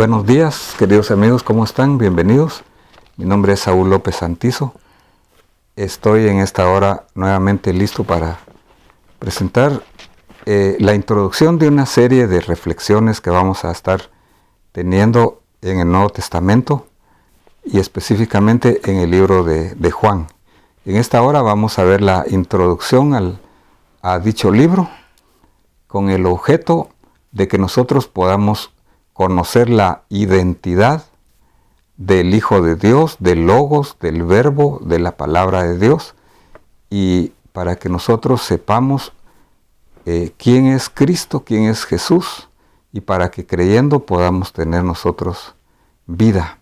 Buenos días, queridos amigos, ¿cómo están? Bienvenidos. Mi nombre es Saúl López Santizo. Estoy en esta hora nuevamente listo para presentar la introducción de una serie de reflexiones que vamos a estar teniendo en el Nuevo Testamento y específicamente en el libro de Juan. En esta hora vamos a ver la introducción a dicho libro con el objeto de que nosotros podamos conocer la identidad del Hijo de Dios, del Logos, del Verbo, de la Palabra de Dios, y para que nosotros sepamos quién es Cristo, quién es Jesús, y para que creyendo podamos tener nosotros vida.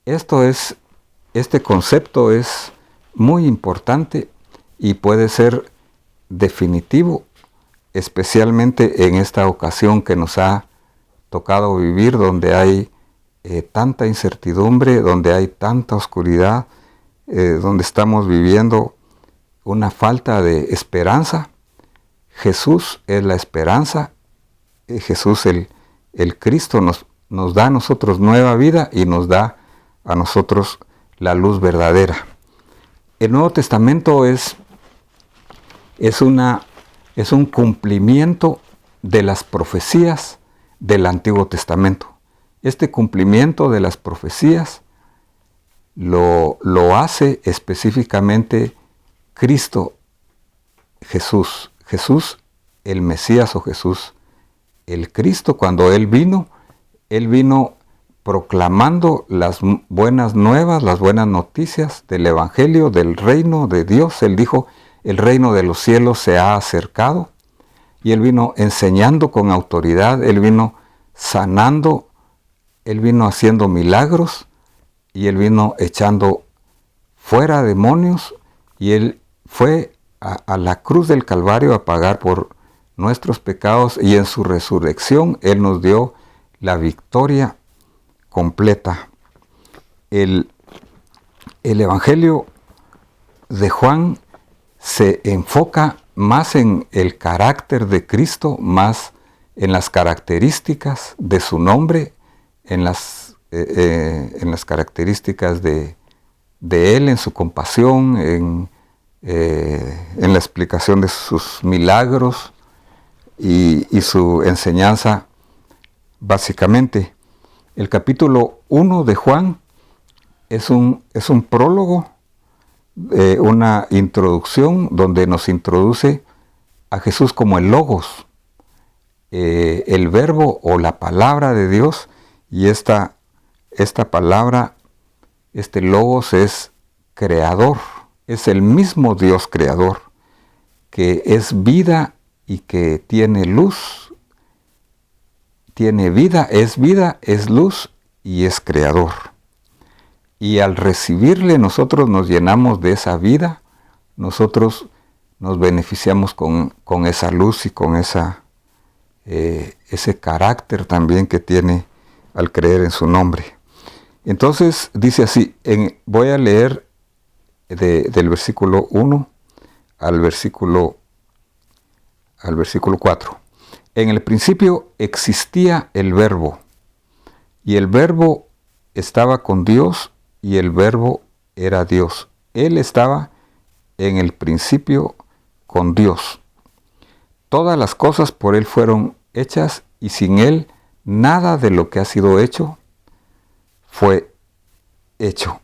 Este concepto es muy importante y puede ser definitivo, especialmente en esta ocasión que nos ha tocado vivir, donde hay tanta incertidumbre, donde hay tanta oscuridad, donde estamos viviendo una falta de esperanza. Jesús es la esperanza. Jesús, el Cristo, nos da a nosotros nueva vida y nos da a nosotros la luz verdadera. El Nuevo Testamento es un cumplimiento de las profecías del Antiguo Testamento. Este cumplimiento de las profecías lo hace específicamente Cristo, Jesús, el Mesías o Jesús, el Cristo. Cuando Él vino proclamando las buenas nuevas, las buenas noticias del Evangelio, del reino de Dios. Él dijo, el reino de los cielos se ha acercado. Y Él vino enseñando con autoridad, Él vino sanando, Él vino haciendo milagros, y Él vino echando fuera demonios, y Él fue a la cruz del Calvario a pagar por nuestros pecados, y en su resurrección Él nos dio la victoria completa. El Evangelio de Juan se enfoca más en el carácter de Cristo, más en las características de su nombre, en las características de Él, en su compasión, en la explicación de sus milagros y su enseñanza. Básicamente, el capítulo 1 de Juan es un prólogo, una introducción donde nos introduce a Jesús como el Logos, el Verbo o la Palabra de Dios. Y esta palabra, este Logos, es creador, es el mismo Dios creador, que es vida y que tiene luz, tiene vida, es luz y es creador. Y al recibirle nosotros nos llenamos de esa vida, nosotros nos beneficiamos con esa luz y con ese carácter también que tiene al creer en su nombre. Entonces dice así, voy a leer del versículo 1 al versículo 4. En el principio existía el Verbo, y el Verbo estaba con Dios, y el Verbo era Dios. Él estaba en el principio con Dios. Todas las cosas por Él fueron hechas, y sin Él nada de lo que ha sido hecho fue hecho.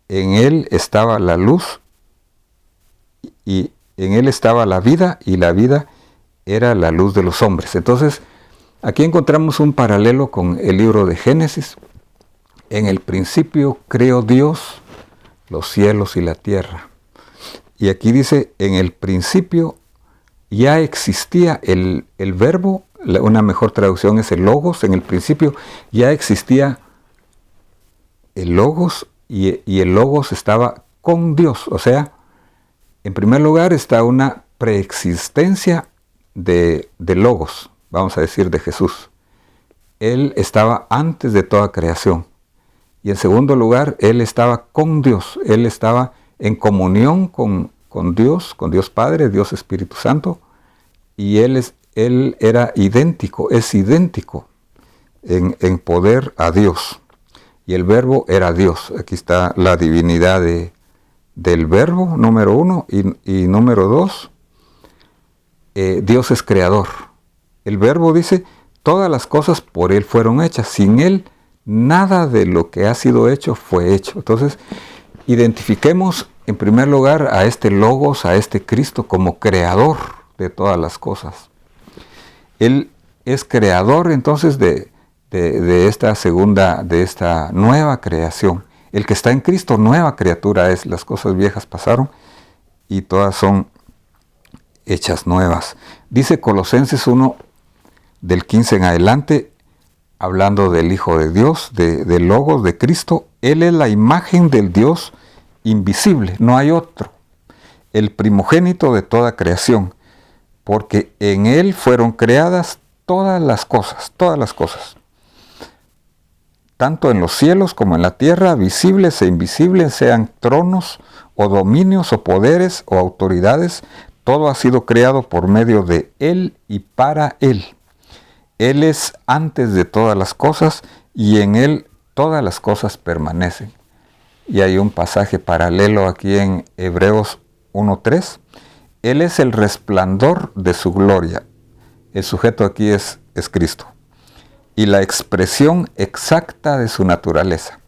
En Él estaba la luz, y en Él estaba la vida, y la vida era la luz de los hombres. Entonces, aquí encontramos un paralelo con el libro de Génesis. En el principio creó Dios los cielos y la tierra. Y aquí dice, en el principio ya existía el Verbo, una mejor traducción es el Logos. En el principio ya existía el Logos, y el Logos estaba con Dios. O sea, en primer lugar está una preexistencia de Logos, vamos a decir de Jesús. Él estaba antes de toda creación. Y en segundo lugar, Él estaba con Dios. Él estaba en comunión con Dios Padre, Dios Espíritu Santo. Y Él era idéntico, es idéntico. en poder a Dios. Y el verbo era Dios. Aquí está la divinidad del verbo, número 1, y número 2, Dios es creador. El verbo dice, todas las cosas por Él fueron hechas. Sin Él, nada de lo que ha sido hecho fue hecho. Entonces, identifiquemos en primer lugar a este Logos, a este Cristo como creador de todas las cosas. Él es creador entonces de esta nueva creación. El que está en Cristo, nueva criatura es. Las cosas viejas pasaron y todas son hechas nuevas. Dice Colosenses 1, del 15 en adelante, hablando del Hijo de Dios, del Logos, de Cristo. Él es la imagen del Dios invisible, no hay otro. El primogénito de toda creación, porque en Él fueron creadas todas las cosas, tanto en los cielos como en la tierra, visibles e invisibles, sean tronos o dominios o poderes o autoridades, todo ha sido creado por medio de Él y para Él. Él es antes de todas las cosas y en Él todas las cosas permanecen. Y hay un pasaje paralelo aquí en Hebreos 1:3. Él es el resplandor de su gloria. El sujeto aquí es Cristo. Y la expresión exacta de su naturaleza.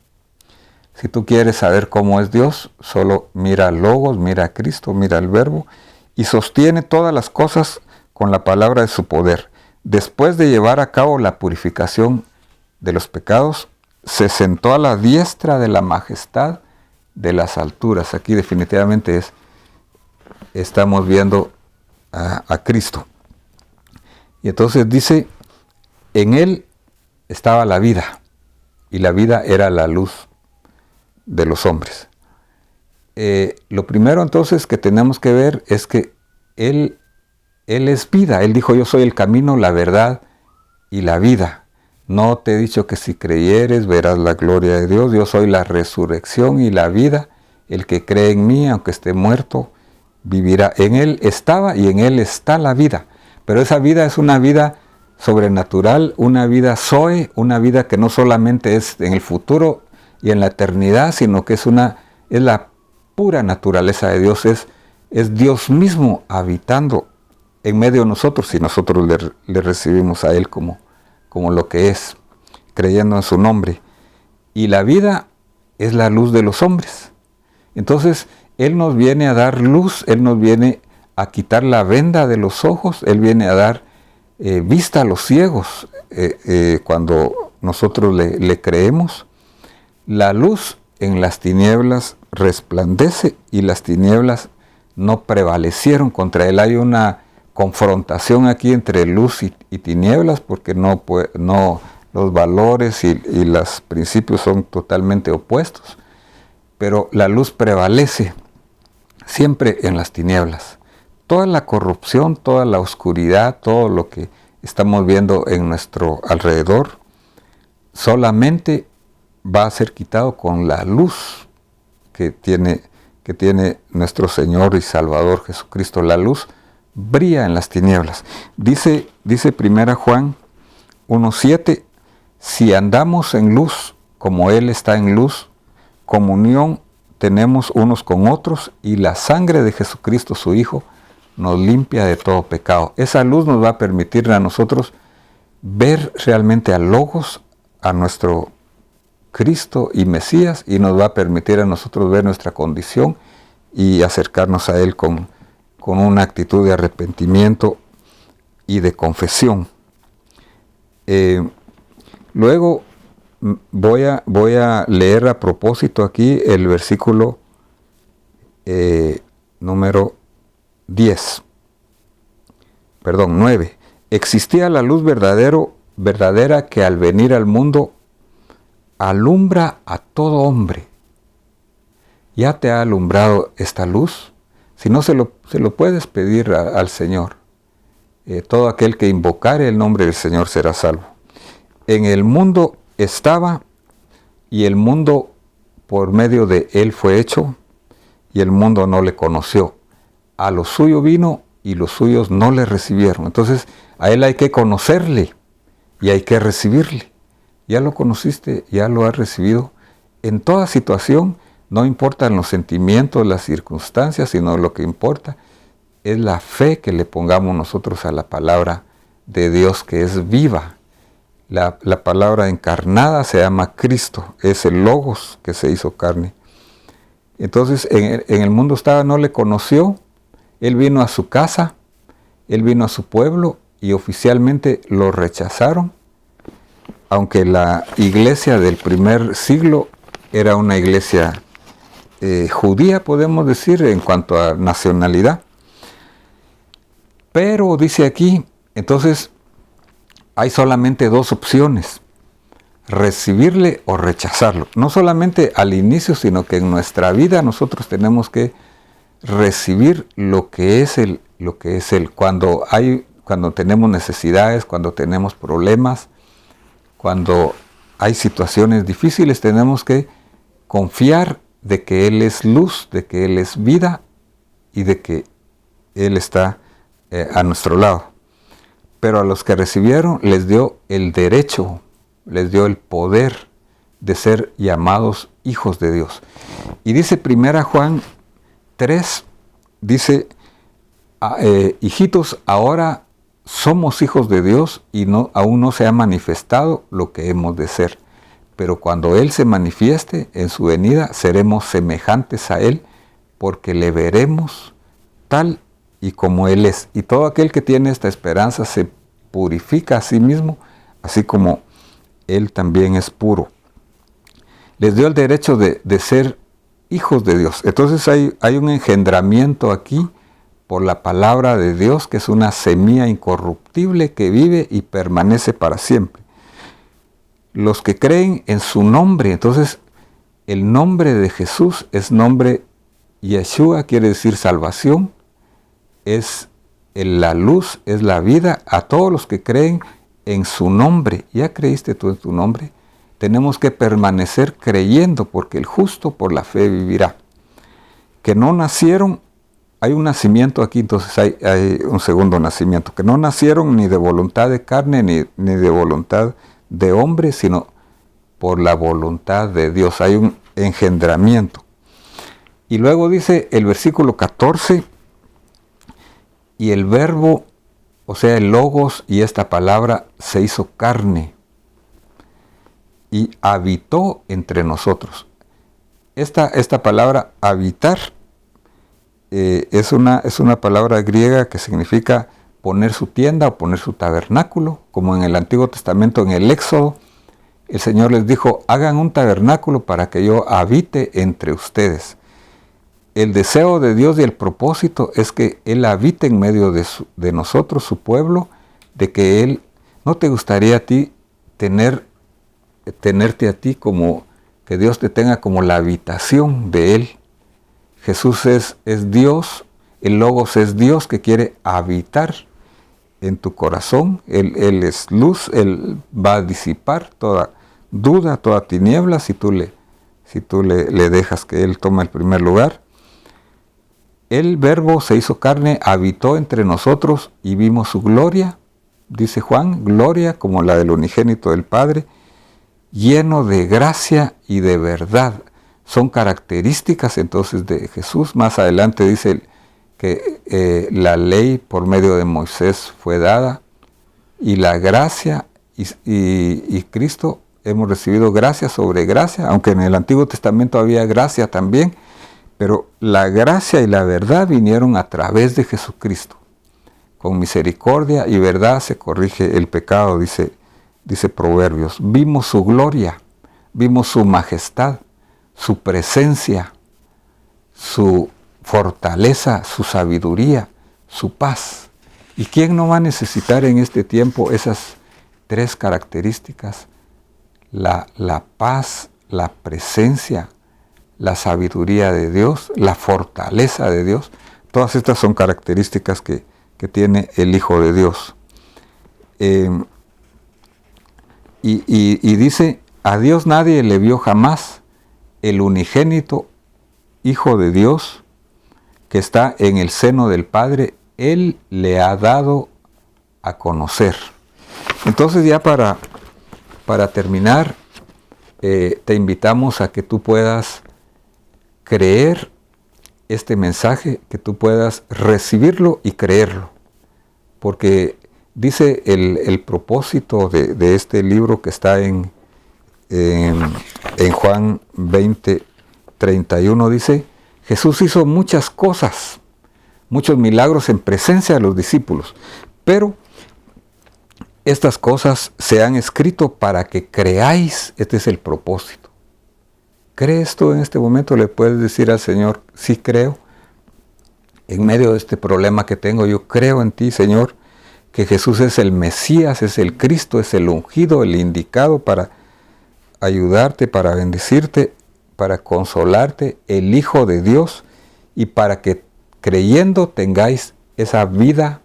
Si tú quieres saber cómo es Dios, solo mira al Logos, mira a Cristo, mira al Verbo, y sostiene todas las cosas con la palabra de su poder. Después de llevar a cabo la purificación de los pecados, se sentó a la diestra de la majestad de las alturas. Aquí definitivamente estamos viendo a Cristo. Y entonces dice, en Él estaba la vida, y la vida era la luz de los hombres. Lo primero entonces que tenemos que ver es que Él es vida. Él dijo, yo soy el camino, la verdad y la vida. No te he dicho que si creyeres verás la gloria de Dios. Yo soy la resurrección y la vida. El que cree en mí, aunque esté muerto, vivirá. En Él estaba y en Él está la vida. Pero esa vida es una vida sobrenatural, una vida zoe, una vida que no solamente es en el futuro y en la eternidad, sino que es la pura naturaleza de Dios. Es Dios mismo habitando en medio de nosotros, si nosotros le recibimos a Él como lo que es, creyendo en su nombre. Y la vida es la luz de los hombres. Entonces, Él nos viene a dar luz, Él nos viene a quitar la venda de los ojos, Él viene a dar vista a los ciegos. Cuando nosotros le creemos, la luz en las tinieblas resplandece y las tinieblas no prevalecieron contra Él. Hay una confrontación aquí entre luz y tinieblas, porque no los valores y los principios son totalmente opuestos, pero la luz prevalece siempre en las tinieblas. Toda la corrupción, toda la oscuridad, todo lo que estamos viendo en nuestro alrededor, solamente va a ser quitado con la luz que tiene nuestro Señor y Salvador Jesucristo. La luz brilla en las tinieblas. Dice 1 Juan 1:7, si andamos en luz como Él está en luz, comunión tenemos unos con otros y la sangre de Jesucristo su Hijo nos limpia de todo pecado. Esa luz nos va a permitir a nosotros ver realmente al Logos, a nuestro Cristo y Mesías, y nos va a permitir a nosotros ver nuestra condición y acercarnos a Él con una actitud de arrepentimiento y de confesión. Luego voy a leer a propósito aquí el versículo número 9. Existía la luz verdadera que al venir al mundo alumbra a todo hombre. ¿Ya te ha alumbrado esta luz? Si no, se lo puedes pedir al Señor. Todo aquel que invocare el nombre del Señor será salvo. En el mundo estaba, y el mundo por medio de Él fue hecho, y el mundo no le conoció. A lo suyo vino, y los suyos no le recibieron. Entonces, a Él hay que conocerle, y hay que recibirle. ya lo conociste, ya lo has recibido. En toda situación, no importan los sentimientos, las circunstancias, sino lo que importa es la fe que le pongamos nosotros a la palabra de Dios, que es viva. La palabra encarnada se llama Cristo, es el Logos que se hizo carne. Entonces en el mundo estaba, no le conoció, él vino a su casa, él vino a su pueblo y oficialmente lo rechazaron, aunque la iglesia del primer siglo era una iglesia judía, podemos decir, en cuanto a nacionalidad. Pero dice aquí, entonces, hay solamente dos opciones: recibirle o rechazarlo. No solamente al inicio, sino que en nuestra vida nosotros tenemos que recibir lo que es él, cuando tenemos necesidades, cuando tenemos problemas, cuando hay situaciones difíciles, tenemos que confiar de que Él es luz, de que Él es vida y de que Él está a nuestro lado. Pero a los que recibieron les dio el derecho, les dio el poder de ser llamados hijos de Dios. Y dice 1 Juan 3, dice, hijitos, ahora somos hijos de Dios y aún no se ha manifestado lo que hemos de ser. Pero cuando Él se manifieste en su venida, seremos semejantes a Él, porque le veremos tal y como Él es. Y todo aquel que tiene esta esperanza se purifica a sí mismo, así como Él también es puro. Les dio el derecho de ser hijos de Dios. Entonces hay un engendramiento aquí por la palabra de Dios, que es una semilla incorruptible que vive y permanece para siempre. Los que creen en su nombre, entonces el nombre de Jesús es nombre Yeshua, quiere decir salvación, es la luz, es la vida. A todos los que creen en su nombre, ¿ya creíste tú en tu nombre? Tenemos que permanecer creyendo, porque el justo por la fe vivirá. Que no nacieron, hay un nacimiento aquí, entonces hay un segundo nacimiento, que no nacieron ni de voluntad de carne ni de voluntad de hombre, sino por la voluntad de Dios. Hay un engendramiento. Y luego dice el versículo 14, y el verbo, o sea el logos, y esta palabra se hizo carne y habitó entre nosotros. Esta palabra habitar es una palabra griega que significa poner su tienda o poner su tabernáculo, como en el Antiguo Testamento, en el Éxodo, el Señor les dijo, hagan un tabernáculo para que yo habite entre ustedes. El deseo de Dios y el propósito es que Él habite en medio de nosotros, su pueblo, de que Él, ¿no te gustaría a ti tenerte a ti como, que Dios te tenga como la habitación de Él? Jesús es Dios, el Logos es Dios que quiere habitar en tu corazón. Él es luz, Él va a disipar toda duda, toda tiniebla, si tú le dejas que Él tome el primer lugar. El Verbo se hizo carne, habitó entre nosotros y vimos su gloria, dice Juan, gloria como la del unigénito del Padre, lleno de gracia y de verdad. Son características entonces de Jesús. Más adelante dice que la ley por medio de Moisés fue dada, y la gracia y Cristo hemos recibido gracia sobre gracia, aunque en el Antiguo Testamento había gracia también, pero la gracia y la verdad vinieron a través de Jesucristo. Con misericordia y verdad se corrige el pecado, dice Proverbios. Vimos su gloria, vimos su majestad, su presencia, su fortaleza, su sabiduría, su paz. ¿Y quién no va a necesitar en este tiempo esas tres características? La paz, la presencia, la sabiduría de Dios, la fortaleza de Dios. Todas estas son características que tiene el Hijo de Dios. Y dice, a Dios nadie le vio jamás, el unigénito Hijo de Dios, que está en el seno del Padre, Él le ha dado a conocer. Entonces ya para para terminar, te invitamos a que tú puedas creer este mensaje, que tú puedas recibirlo y creerlo. Porque dice el propósito de este libro que está en Juan 20:31, dice: Jesús hizo muchas cosas, muchos milagros en presencia de los discípulos, pero estas cosas se han escrito para que creáis. Este es el propósito. ¿Crees tú en este momento? Le puedes decir al Señor: sí creo. En medio de este problema que tengo, yo creo en ti, Señor, que Jesús es el Mesías, es el Cristo, es el ungido, el indicado para ayudarte, para bendecirte, para consolarte, el Hijo de Dios, y para que creyendo tengáis esa vida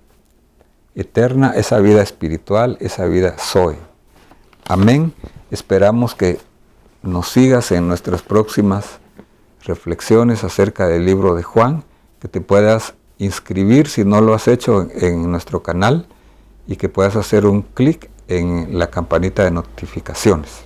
eterna, esa vida espiritual, esa vida Zoe. Amén. Esperamos que nos sigas en nuestras próximas reflexiones acerca del libro de Juan, que te puedas inscribir si no lo has hecho en nuestro canal y que puedas hacer un clic en la campanita de notificaciones.